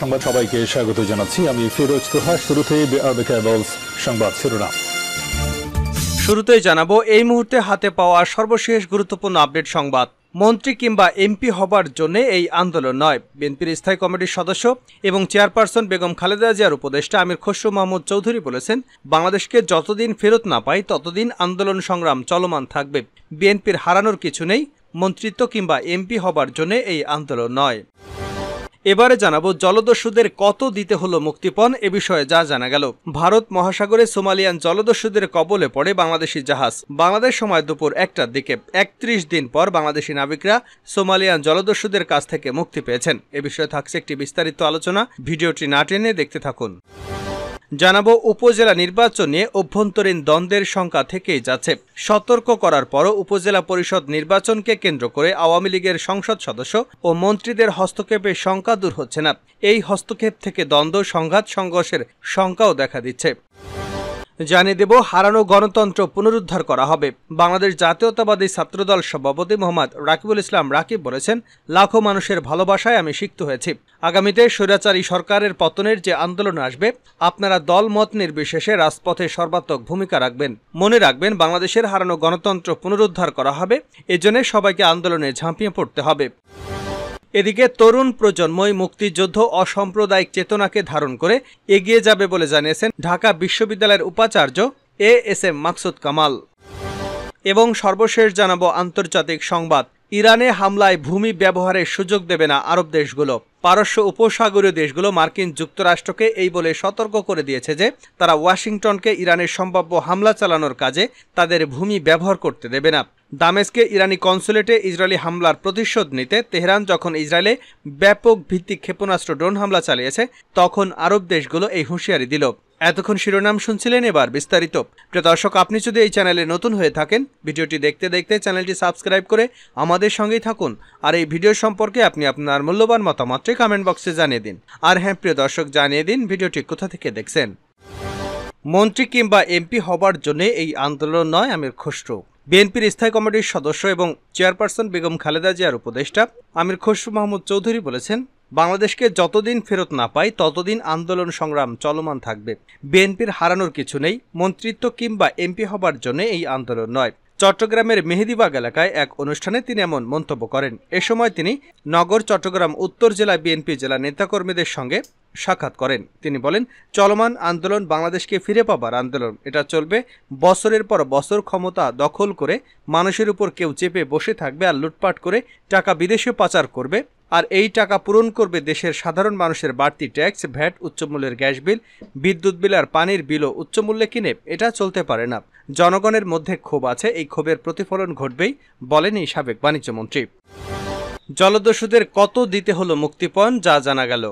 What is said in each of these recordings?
সংবাদ সবাইকে স্বাগত জানাচ্ছি। আমি ফিরোজ তোহা। শুরুতেই সংবাদ শিরোনাম। শুরুতেই জানাবো এই মুহূর্তে হাতে পাওয়া সর্বশেষ গুরুত্বপূর্ণ আপডেট সংবাদ। মন্ত্রী কিংবা এমপি হবার জন্য এই আন্দোলন নয়। বিএনপির স্থায়ী কমিটির সদস্য এবং চেয়ারপারসন বেগম খালেদা জিয়ার উপদেষ্টা আমির খসরু মাহমুদ চৌধুরী বলেছেন, বাংলাদেশকে যতদিন ফেরত না পাই ততদিন আন্দোলন সংগ্রাম চলমান থাকবে। বিএনপির হারানোর কিছু নেই, মন্ত্রিত্ব কিংবা এমপি হবার জন্য এই আন্দোলন নয়। এবারে জানাবো জলদস্যুদের কত দিতে হলো মুক্তিপণ, এ বিষয়ে যা জানা গেল। ভারত মহাসাগরে সোমালিয়ান জলদস্যুদের কবলে পড়ে বাংলাদেশি জাহাজ। বাংলাদেশ সময় দুপুর 1টার দিকে 31 দিন পর বাংলাদেশি নাবিকরা সোমালিয়ান জলদস্যুদের কাছ থেকে মুক্তি পেয়েছেন। এ বিষয়ে থাকছে একটি বিস্তারিত আলোচনা, ভিডিওটি না টেনে দেখতে থাকুন। জানাবো উপজেলা নির্বাচন নিয়ে অভ্যন্তরীণ দ্বন্দ্বের শঙ্কা থেকেই যাচ্ছে। সতর্ক করার পরও উপজেলা পরিষদ নির্বাচনকে কেন্দ্র করে আওয়ামী লীগের সংসদ সদস্য ও মন্ত্রীদের হস্তক্ষেপের শঙ্কা দূর হচ্ছে না। এই হস্তক্ষেপ থেকে দ্বন্দ্ব, সংঘাত, সংঘর্ষের শঙ্কাও দেখা দিচ্ছে। জানিয়ে দেব, হারানো গণতন্ত্র পুনরুদ্ধার করা হবে। বাংলাদেশ জাতীয়তাবাদী ছাত্রদল সভাপতি মোহাম্মদ রাকিবুল ইসলাম রাকিব বলেছেন, লাখো মানুষের ভালোবাসায় আমি সিক্ত হয়েছি। আগামীতে স্বৈরাচারী সরকারের পতনের যে আন্দোলন আসবে, আপনারা দল মত নির্বিশেষে রাজপথে সর্বাত্মক ভূমিকা রাখবেন। মনে রাখবেন, বাংলাদেশের হারানো গণতন্ত্র পুনরুদ্ধার করা হবে, এজন্য সবাইকে আন্দোলনে ঝাঁপিয়ে পড়তে হবে। এদিকে তরুণ প্রজন্মই মুক্তিযুদ্ধ অসাম্প্রদায়িক চেতনাকে ধারণ করে এগিয়ে যাবে বলে জানিয়েছেন ঢাকা বিশ্ববিদ্যালয়ের উপাচার্য এএসএম মাকসুদ কামাল। এবং সর্বশেষ জানাবো আন্তর্জাতিক সংবাদ। ইরানে হামলায় ভূমি ব্যবহারের সুযোগ দেবে না আরব দেশগুলো। পারস্য উপসাগরীয় দেশগুলো মার্কিন যুক্তরাষ্ট্রকে এই বলে সতর্ক করে দিয়েছে যে তারা ওয়াশিংটনকে ইরানের সম্ভাব্য হামলা চালানোর কাজে তাদের ভূমি ব্যবহার করতে দেবে না। দামেস্কে ইরানি কনসুলেটে ইসরায়েলি হামলার প্রতিশোধ নিতে তেহরান যখন ইসরায়েলে ব্যাপক ভিত্তিক ক্ষেপণাস্ত্র ড্রোন হামলা চালিয়েছে, তখন আরব দেশগুলো এই হুঁশিয়ারি দিল। এতক্ষণ শিরোনাম শুনছিলেন, এবার বিস্তারিত। প্রিয় দর্শক, আপনি যদি এই চ্যানেলে নতুন হয়ে থাকেন, ভিডিওটি দেখতে দেখতে চ্যানেলটি সাবস্ক্রাইব করে আমাদের সঙ্গেই থাকুন। আর এই ভিডিও সম্পর্কে আপনি আপনার মূল্যবান মতামতটি কমেন্ট বক্সে জানিয়ে দিন। আর হ্যাঁ প্রিয় দর্শক, জানিয়ে দিন ভিডিওটি কোথা থেকে দেখছেন। মন্ত্রী কিংবা এমপি হবার জন্য এই আন্দোলন নয়, আমির খসরু। বিএনপির স্থায়ী কমিটির সদস্য এবং চেয়ারপারসন বেগম খালেদা জিয়ার উপদেষ্টা আমির খসরু মাহমুদ চৌধুরী বলেছেন, বাংলাদেশকে যতদিন ফেরত না পাই ততদিন আন্দোলন সংগ্রাম চলমান থাকবে। বিএনপির হারানোর কিছু নেই, মন্ত্রিত্ব কিংবা এমপি হবার জন্য এই আন্দোলন নয়। চট্টগ্রামের মেহেদিবাগ এলাকায় এক অনুষ্ঠানে তিনি এমন মন্তব্য করেন। এ সময় তিনি নগর চট্টগ্রাম উত্তর জেলা বিএনপি জেলা নেতাকর্মীদের সঙ্গে সাক্ষাৎ করেন। তিনি বলেন, চলমান আন্দোলন বাংলাদেশকে ফিরে পাবার আন্দোলন। এটা চলবে বছরের পর বছর। ক্ষমতা দখল করে মানুষের উপর কেউ চেপে বসে থাকবে আর লুটপাট করে টাকা বিদেশে পাচার করবে, আর এই টাকা পূরণ করবে দেশের সাধারণ মানুষের বাড়তি ট্যাক্স, ভ্যাট, উচ্চমূল্যের গ্যাস বিল, বিদ্যুৎ বিল আর পানির বিলও উচ্চমূল্যে কিনে। এটা চলতে পারে না। জনগণের মধ্যে ক্ষোভ আছে, এই ক্ষোভের প্রতিফলন ঘটবেই, বলেন এই সাবেক বাণিজ্যমন্ত্রী। জলদস্যুদের কত দিতে হলো মুক্তিপণ, যা জানা গেল।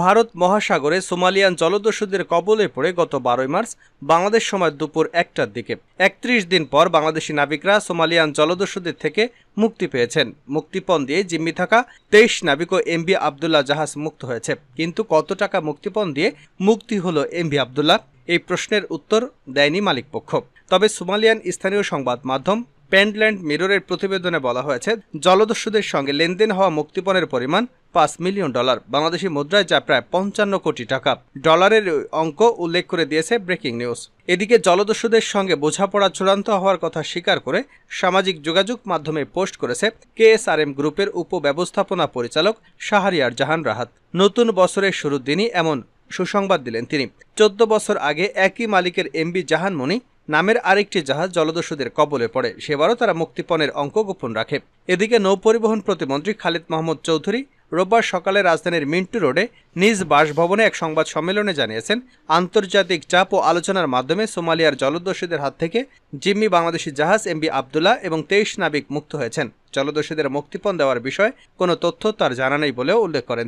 ভারত মহাসাগরে সোমালিয়ান জলদস্যুদের কবলে পড়ে গত 12 মার্চ বাংলাদেশ সময় দুপুর 1টার দিকে 31 দিন পর বাংলাদেশি নাবিকরা সোমালিয়ান জলদস্যুদের থেকে মুক্তি পেয়েছেন। মুক্তিপণ দিয়ে জিম্মি থাকা 23 নাবিক ও এমভি আবদুল্লাহ জাহাজ মুক্ত হয়েছে। কিন্তু কত টাকা মুক্তিপণ দিয়ে মুক্তি হলো এমভি আবদুল্লাহ, এই প্রশ্নের উত্তর দেয়নি মালিকপক্ষ। তবে সোমালিয়ান স্থানীয় সংবাদ মাধ্যম পেন্টল্যান্ড মিররের প্রতিবেদনে বলা হয়েছে, জলদস্যুদের সঙ্গে লেনদেন হওয়া মুক্তিপণের পরিমাণ $5 মিলিয়ন, বাংলাদেশি মুদ্রায় যা প্রায় 55 কোটি টাকা। ডলারের অঙ্ক উল্লেখ করে দিয়েছে ব্রেকিং নিউজ। এদিকে জলদস্যুদের সঙ্গে বোঝাপড়া চূড়ান্ত হওয়ার কথা স্বীকার করে সামাজিক যোগাযোগ মাধ্যমে পোস্ট করেছে কেএসআরএম গ্রুপের উপব্যবস্থাপনা পরিচালক শাহরিয়ার জাহান রাহাত। নতুন বছরের শুরুর দিনই এমন সুসংবাদ দিলেন তিনি। 14 বছর আগে একই মালিকের এমভি জাহানমণি নামের আরেকটি জাহাজ জলদস্যুদের কবলে পড়ে। সেবারও তারা মুক্তিপণের অঙ্ক গোপন রাখে। এদিকে নৌপরিবহন প্রতিমন্ত্রী খালিদ মাহমুদ চৌধুরী রোববার সকালে রাজধানীর মিন্টু রোডে নিজ বাসভবনে এক সংবাদ সম্মেলনে জানিয়েছেন, আন্তর্জাতিক চাপ ও আলোচনার মাধ্যমে সোমালিয়ার জলদস্যুদের হাত থেকে জিম্মি বাংলাদেশি জাহাজ এমভি আবদুল্লাহ এবং 23 নাবিক মুক্ত হয়েছেন। জলদস্যুদের মুক্তিপণ দেওয়ার বিষয়ে কোনো তথ্য তার জানা নেই বলেও উল্লেখ করেন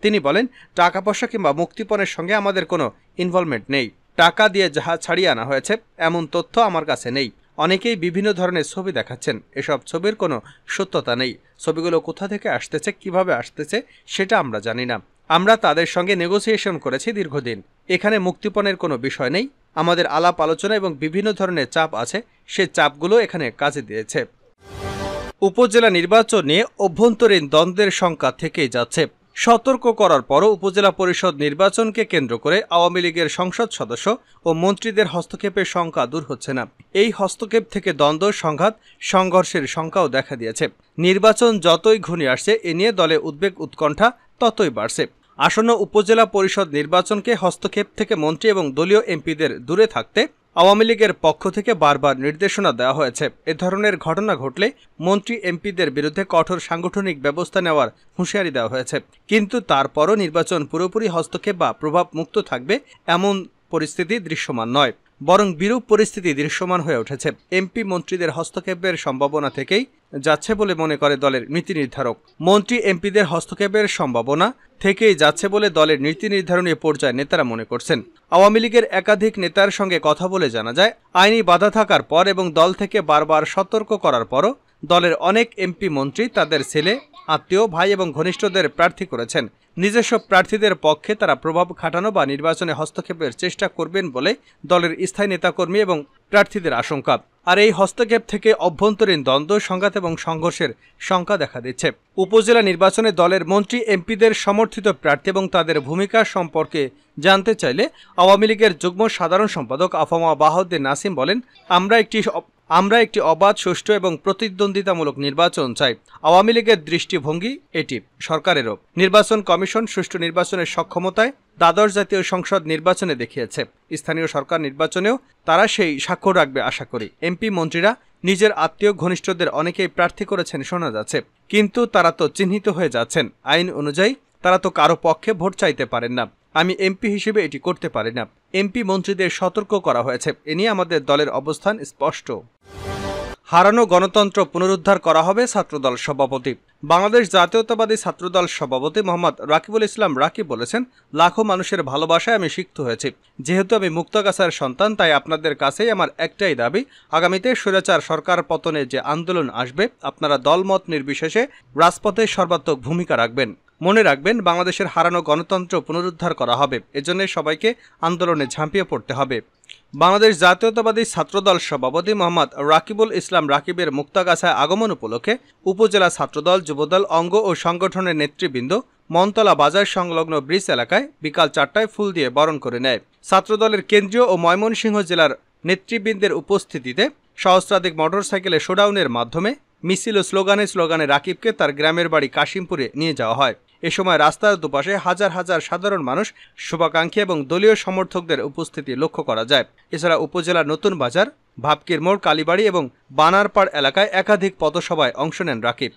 তিনি বলেন, টাকা পয়সা কিংবা মুক্তিপণের সঙ্গে আমাদের কোনো ইনভলভমেন্ট নেই। টাকা দিয়ে জাহাজ ছাড়িয়ে আনা হয়েছে এমন তথ্য আমার কাছে নেই। অনেকেই বিভিন্ন ধরনের ছবি দেখাচ্ছেন, এসব ছবির কোনো সত্যতা নেই। ছবিগুলো কোথা থেকে আসতেছে, কিভাবে আসতেছে সেটা আমরা জানি না। আমরা তাদের সঙ্গে নেগোসিয়েশন করেছি দীর্ঘদিন। এখানে মুক্তিপণের কোনো বিষয় নেই। আমাদের আলাপ আলোচনা এবং বিভিন্ন ধরনের চাপ আছে, সে চাপগুলো এখানে কাজে দিয়েছে। উপজেলা নির্বাচন নিয়ে অভ্যন্তরীণ দ্বন্দ্বের শঙ্কা থেকেই যাচ্ছে। সতর্ক করার পরও উপজেলা পরিষদ নির্বাচনকে কেন্দ্র করে আওয়ামী লীগের সংসদ সদস্য ও মন্ত্রীদের হস্তক্ষেপের শঙ্কা দূর হচ্ছে না। এই হস্তক্ষেপ থেকে দ্বন্দ্ব, সংঘাত, সংঘর্ষের শঙ্কাও দেখা দিয়েছে। নির্বাচন যতই ঘনিয়ে আসছে এ নিয়ে দলে উদ্বেগ, উৎকণ্ঠা ততই বাড়ছে। আসন্ন উপজেলা পরিষদ নির্বাচনকে হস্তক্ষেপ থেকে মন্ত্রী এবং দলীয় এমপিদের দূরে থাকতে আওয়ামী লীগের পক্ষ থেকে বারবার নির্দেশনা দেওয়া হয়েছে। এ ধরনের ঘটনা ঘটলে মন্ত্রী এমপিদের বিরুদ্ধে কঠোর সাংগঠনিক ব্যবস্থা নেওয়ার হুঁশিয়ারি দেওয়া হয়েছে। কিন্তু তারপরও নির্বাচন পুরোপুরি হস্তক্ষেপ বা প্রভাব মুক্ত থাকবে এমন পরিস্থিতি দৃশ্যমান নয়, বরং বিরূপ পরিস্থিতি দৃশ্যমান হয়ে উঠেছে। এমপি মন্ত্রীদের হস্তক্ষেপের সম্ভাবনা থেকেই যাচ্ছে বলে মনে করে দলের নীতি নির্ধারক। মন্ত্রী এমপিদের হস্তক্ষেপের সম্ভাবনা থেকেই যাচ্ছে বলে দলের নীতি নির্ধারণী পর্যায়ে নেতারা মনে করছেন। আওয়ামী লীগের একাধিক নেতার সঙ্গে কথা বলে জানা যায়, আইনি বাধা থাকার পর এবং দল থেকে বারবার সতর্ক করার পরও দলের অনেক এমপি মন্ত্রী তাদের ছেলে, আত্মীয়, ভাই এবং ঘনিষ্ঠদের প্রার্থী করেছেন। নিজস্ব প্রার্থীদের পক্ষে তারা প্রভাব খাটানো বা নির্বাচনে হস্তক্ষেপের চেষ্টা করবেন বলে দলের স্থায়ী নেতাকর্মী এবং প্রার্থীদের আশঙ্কা। আর এই হস্তক্ষেপ থেকে অভ্যন্তরীণ দ্বন্দ্ব, সংঘাত এবং সংঘর্ষের শঙ্কা দেখা দিচ্ছে। উপজেলা নির্বাচনে দলের মন্ত্রী এমপিদের সমর্থিত প্রার্থী এবং তাদের ভূমিকা সম্পর্কে জানতে চাইলে আওয়ামী লীগের যুগ্ম সাধারণ সম্পাদক আফামা বাহাউদ্দিন নাসিম বলেন, আমরা একটি অবাধ, সুষ্ঠু এবং প্রতিদ্বন্দ্বিতামূলক নির্বাচন চাই। আওয়ামী লীগের দৃষ্টিভঙ্গি এটি, সরকারেরও। নির্বাচন কমিশন সুষ্ঠু নির্বাচনের সক্ষমতায় দ্বাদশ জাতীয় সংসদ নির্বাচনে দেখিয়েছে। স্থানীয় সরকার নির্বাচনেও তারা সেই স্বাক্ষর রাখবে আশা করি। এমপি মন্ত্রীরা নিজের আত্মীয় ঘনিষ্ঠদের অনেকেই প্রার্থী করেছেন শোনা যাচ্ছে, কিন্তু তারা তো চিহ্নিত হয়ে যাচ্ছেন। আইন অনুযায়ী তারা তো কারো পক্ষে ভোট চাইতে পারেন না। আমি এমপি হিসেবে এটি করতে পারি না। এমপি মন্ত্রীদের সতর্ক করা হয়েছে। এ নিয়ে আমাদের দলের অবস্থান স্পষ্ট। হারানো গণতন্ত্র পুনরুদ্ধার করা হবে, ছাত্রদল সভাপতি। বাংলাদেশ জাতীয়তাবাদী ছাত্রদল সভাপতি মোহাম্মদ রাকিবুল ইসলাম রাকিব বলেছেন, লাখো মানুষের ভালোবাসায় আমি সিক্ত হয়েছি। যেহেতু আমি মুক্তাগাছার সন্তান, তাই আপনাদের কাছেই আমার একটাই দাবি, আগামীতে স্বৈরাচার সরকার পতনে যে আন্দোলন আসবে, আপনারা দলমত নির্বিশেষে রাজপথে সর্বাত্মক ভূমিকা রাখবেন। মনে রাখবেন, বাংলাদেশের হারানো গণতন্ত্র পুনরুদ্ধার করা হবে। এজন্য সবাইকে আন্দোলনে ঝাঁপিয়ে পড়তে হবে। বাংলাদেশ জাতীয়তাবাদী ছাত্রদল সভাপতি মোহাম্মদ রাকিবুল ইসলাম রাকিবের মুক্তাগাছায় আগমন উপলক্ষে উপজেলা ছাত্রদল, যুবদল, অঙ্গ ও সংগঠনের নেতৃবৃন্দ মনতলা বাজার সংলগ্ন ব্রিজ এলাকায় বিকাল 4টায় ফুল দিয়ে বরণ করে নেয়। ছাত্রদলের কেন্দ্রীয় ও ময়মনসিংহ জেলার নেতৃবৃন্দের উপস্থিতিতে সহস্রাধিক মোটরসাইকেলে শোডাউনের মাধ্যমে মিছিল ও স্লোগানে রাকিবকে তার গ্রামের বাড়ি কাশিমপুরে নিয়ে যাওয়া হয়। এ সময় রাস্তার দুপাশে হাজার হাজার সাধারণ মানুষ, শুভাকাঙ্ক্ষী এবং দলীয় সমর্থকদের উপস্থিতি লক্ষ্য করা যায়। এছাড়া উপজেলার নতুন বাজার, ভাবকির মোড়, কালীবাড়ি এবং বানারপাড় এলাকায় একাধিক পথসভায় অংশ নেন রাকিব।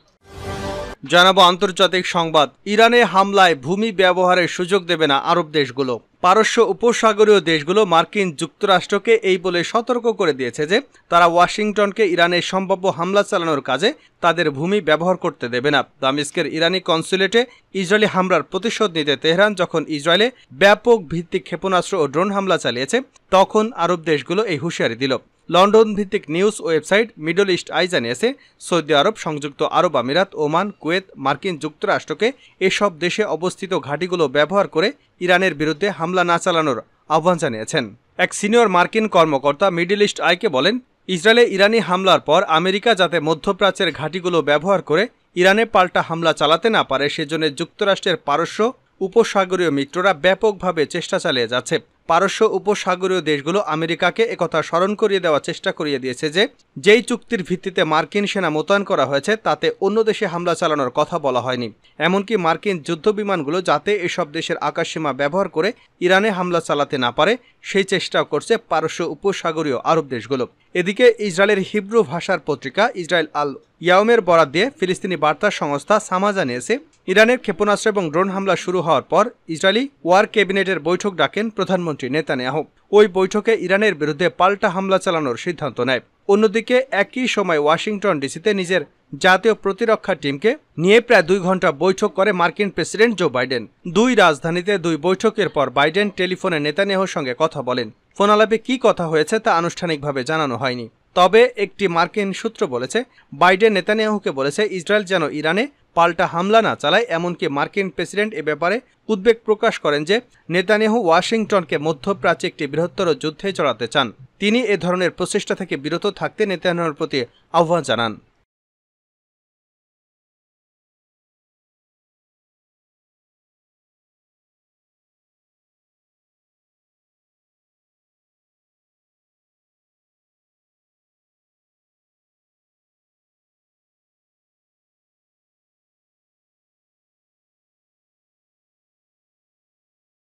জানাবো আন্তর্জাতিক সংবাদ। ইরানে হামলায় ভূমি ব্যবহারের সুযোগ দেবে না আরব দেশগুলো। পারস্য উপসাগরীয় দেশগুলো মার্কিন যুক্তরাষ্ট্রকে এই বলে সতর্ক করে দিয়েছে যে তারা ওয়াশিংটনকে ইরানের সম্ভাব্য হামলা চালানোর কাজে তাদের ভূমি ব্যবহার করতে দেবে না। দামেস্কের ইরানি কনসুলেটে ইসরায়েলি হামলার প্রতিশোধ নিতে তেহরান যখন ইসরায়েলে ব্যাপক ভিত্তিক ক্ষেপণাস্ত্র ও ড্রোন হামলা চালিয়েছে, তখন আরব দেশগুলো এই হুঁশিয়ারি দিল। লন্ডন ভিত্তিক news website middle East Eye জানিয়েছে, সৌদি আরব, সংযুক্ত আরব আমিরাত, ওমান, কুয়েত মার্কিন যুক্তরাষ্ট্রকে এসব দেশে অবস্থিত ঘাঁটিগুলো ব্যবহার করে ইরানের বিরুদ্ধে হামলা না চালানোর আহ্বান জানিয়েছেন। এক সিনিয়র মার্কিন কর্মকর্তা মিডল ইস্ট আইকে বলেন, ইসরায়েলে ইরানি হামলার পর আমেরিকা যাতে মধ্যপ্রাচ্যের ঘাঁটিগুলো ব্যবহার করে ইরানে পাল্টা হামলা চালাতে না পারে, সেজন্য যুক্তরাষ্ট্রের পারস্য উপসাগরীয় মিত্ররা ব্যাপকভাবে চেষ্টা চালিয়ে যাচ্ছে। পারস্য উপসাগরীয় দেশগুলো আমেরিকাকে একথা স্মরণ করিয়ে দেওয়ার চেষ্টা করিয়ে দিয়েছে যে যেই চুক্তির ভিত্তিতে মার্কিন সেনা মোতায়েন করা হয়েছে তাতে অন্য দেশে হামলা চালানোর কথা বলা হয়নি। এমনকি মার্কিন যুদ্ধবিমানগুলো যাতে এসব দেশের আকাশসীমা ব্যবহার করে ইরানে হামলা চালাতে না পারে সেই চেষ্টাও করছে পারস্য উপসাগরীয় আরব দেশগুলো। এদিকে ইসরায়েলের হিব্রু ভাষার পত্রিকা ইসরায়েল আল ইয়াউমের বরাত দিয়ে ফিলিস্তিনি বার্তা সংস্থা সামা জানিয়েছে, ইরানের ক্ষেপণাস্ত্র এবং ড্রোন হামলা শুরু হওয়ার পর ইসরায়েলি ওয়ার ক্যাবিনেটের বৈঠক ডাকেন প্রধানমন্ত্রী নেতানিয়াহু। ওই বৈঠকে ইরানের বিরুদ্ধে পাল্টা হামলা চালানোর সিদ্ধান্ত নেয়। অন্যদিকে একই সময় ওয়াশিংটন ডিসিতে নিজের জাতীয় প্রতিরক্ষা টিমকে নিয়ে প্রায় 2 ঘন্টা বৈঠক করে মার্কিন প্রেসিডেন্ট জো বাইডেন। দুই রাজধানীতে 2 বৈঠকের পর বাইডেন টেলিফোনে নেতানিয়াহুর সঙ্গে কথা বলেন। ফোন আলাপে কী কথা হয়েছে তা আনুষ্ঠানিকভাবে জানানো হয়নি। তবে একটি মার্কিন সূত্র বলেছে, বাইডেন নেতানিয়াহুকে বলেছে ইসরায়েল যেন ইরানে পাল্টা হামলা না চালায়। এমনকি মার্কিন প্রেসিডেন্ট এ ব্যাপারে উদ্বেগ প্রকাশ করেন যে নেতানিয়াহু ওয়াশিংটনকে মধ্যপ্রাচ্যে একটি বৃহত্তর যুদ্ধে জড়াতে চান। তিনি এ ধরনের প্রচেষ্টা থেকে বিরত থাকতে নেতানিয়াহুর প্রতি আহ্বান জানান।